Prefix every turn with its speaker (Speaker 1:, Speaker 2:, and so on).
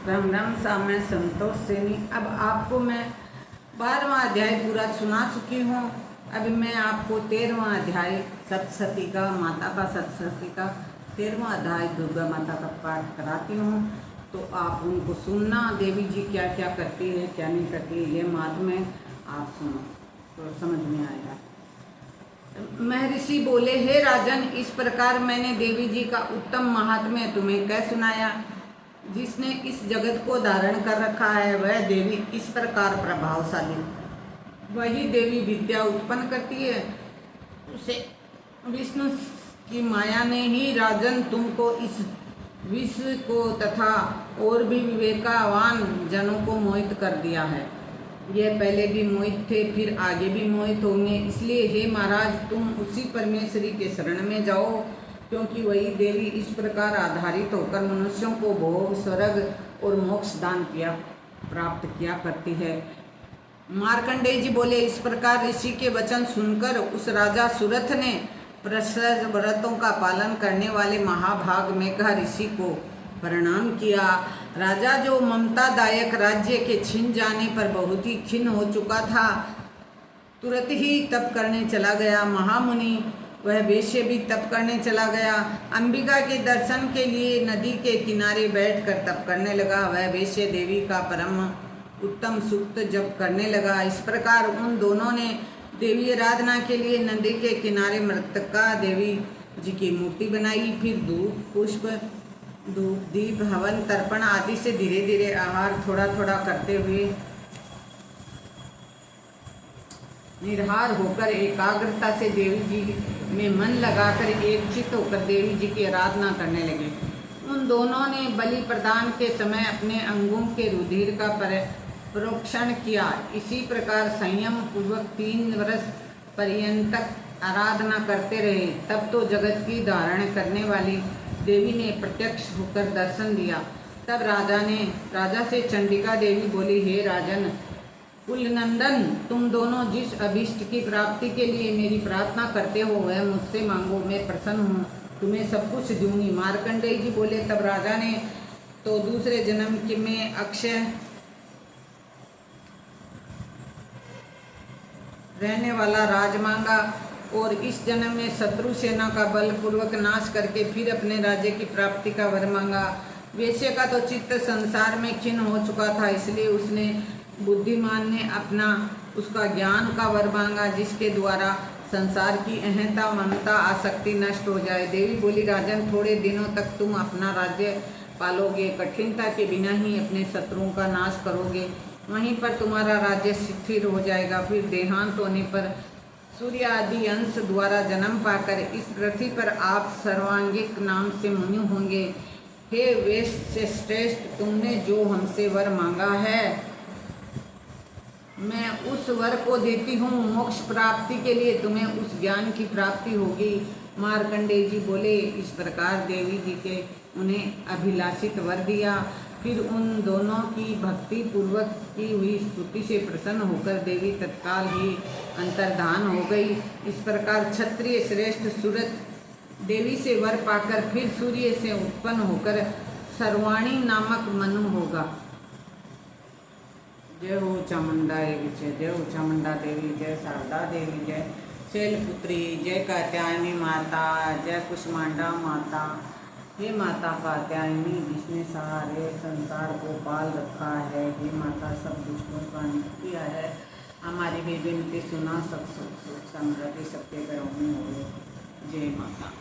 Speaker 1: राम राम साहब, मैं संतोष सैनी। अब आपको मैं 12वां अध्याय पूरा सुना चुकी हूँ। अभी मैं आपको 13वां अध्याय सप्तशती का, माता का सप्तशती का 13वां अध्याय दुर्गा माता का पाठ कराती हूँ। तो आप उनको सुनना, देवी जी क्या क्या करती है, क्या नहीं करती है, ये मातमी आप सुनो तो समझ में आएगा। महर्षि बोले, हे राजन, इस प्रकार मैंने देवी जी का उत्तम महात्म्य तुम्हें कह सुनाया। जिसने इस जगत को धारण कर रखा है वह देवी इस प्रकार प्रभावशाली, वही देवी विद्या उत्पन्न करती है। उसे विष्णु की माया ने ही राजन तुमको इस विश्व को तथा और भी विवेकवान जनों को मोहित कर दिया है। यह पहले भी मोहित थे, फिर आगे भी मोहित होंगे। इसलिए हे महाराज, तुम उसी परमेश्वरी के शरण में जाओ, क्योंकि वही देवी इस प्रकार आधारित होकर मनुष्यों को भोग, स्वर्ग और मोक्ष दान प्राप्त किया करती है। मार्कंडेय जी बोले, इस प्रकार ऋषि के वचन सुनकर उस राजा सुरथ ने प्रशस्त व्रतों का पालन करने वाले महाभाग मेघा ऋषि को प्रणाम किया। राजा, जो ममतादायक राज्य के छिन जाने पर बहुत ही खिन्न हो चुका था, तुरंत ही तप करने चला गया। महामुनि वह वेश्य भी तप करने चला गया। अंबिका के दर्शन के लिए नदी के किनारे बैठकर तप करने लगा। वह वेश्य देवी का परम उत्तम सूक्त जप करने लगा। इस प्रकार उन दोनों ने देवी आराधना के लिए नदी के किनारे मृतका देवी जी की मूर्ति बनाई। फिर धूप, पुष्प, धूप, दीप, हवन, तर्पण आदि से धीरे धीरे आहार थोड़ा थोड़ा करते हुए निर्हार होकर एकाग्रता से देवी जी में मन लगाकर एकचित्त होकर देवी जी की आराधना करने लगे। उन दोनों ने बलि प्रदान के समय अपने अंगों के रुधिर का प्रोक्षण किया। इसी प्रकार संयम पूर्वक 3 वर्ष पर्यंत आराधना करते रहे। तब तो जगत की धारण करने वाली देवी ने प्रत्यक्ष होकर दर्शन दिया। तब राजा से चंडिका देवी बोली, हे राजन कुलनंदन, तुम दोनों जिस अभीष्ट की प्राप्ति के लिए मेरी प्रार्थना करते हो वह मुझसे मांगो, मैं प्रसन्न हूँ, तुम्हें सब कुछ दूंगी। मार्कंडेय जी बोले, तब राजा ने तो दूसरे जन्म के में अक्षय रहने वाला राज मांगा और इस जन्म में शत्रु सेना का बलपूर्वक नाश करके फिर अपने राज्य की प्राप्ति का वर मांगा। वेश्य का तो चित्त संसार में खिन्न हो चुका था, इसलिए उसने बुद्धिमान ने उसका ज्ञान का वर मांगा, जिसके द्वारा संसार की अहंता, ममता, आसक्ति नष्ट हो जाए। देवी बोली, राजन, थोड़े दिनों तक तुम अपना राज्य पालोगे, कठिनता के बिना ही अपने शत्रुओं का नाश करोगे, वहीं पर तुम्हारा राज्य स्थिर हो जाएगा। फिर देहांत होने पर सूर्य आदि अंश द्वारा जन्म पाकर इस पृथ्वी पर आप सर्वांगिक नाम से मुनि होंगे। हे वेश्य श्रेष्ठ, तुमने जो हमसे वर मांगा है मैं उस वर को देती हूँ। मोक्ष प्राप्ति के लिए तुम्हें उस ज्ञान की प्राप्ति होगी। मार्कंडेय जी बोले, इस प्रकार देवी जी के उन्हें अभिलाषित वर दिया। फिर उन दोनों की भक्ति पूर्वक की हुई स्तुति से प्रसन्न होकर देवी तत्काल ही अंतर्धान हो गई। इस प्रकार क्षत्रिय श्रेष्ठ सुरथ देवी से वर पाकर फिर सूर्य से उत्पन्न होकर सर्वाणी नामक मनु होगा। जय हो चामुंडा देवी, जय हो चामुंडा देवी, जय शारदा देवी, जय शैलपुत्री, जय कात्यायनी माता, जय कुष्मांडा माता। हे माता कात्यायनी, जिसने सारे संसार को पाल रखा है, हे माता सब दुष्टों का अंत किया है, हमारी भी विनती सुना, सब सुख समृद्धि सबके घरों में हो। जय माता।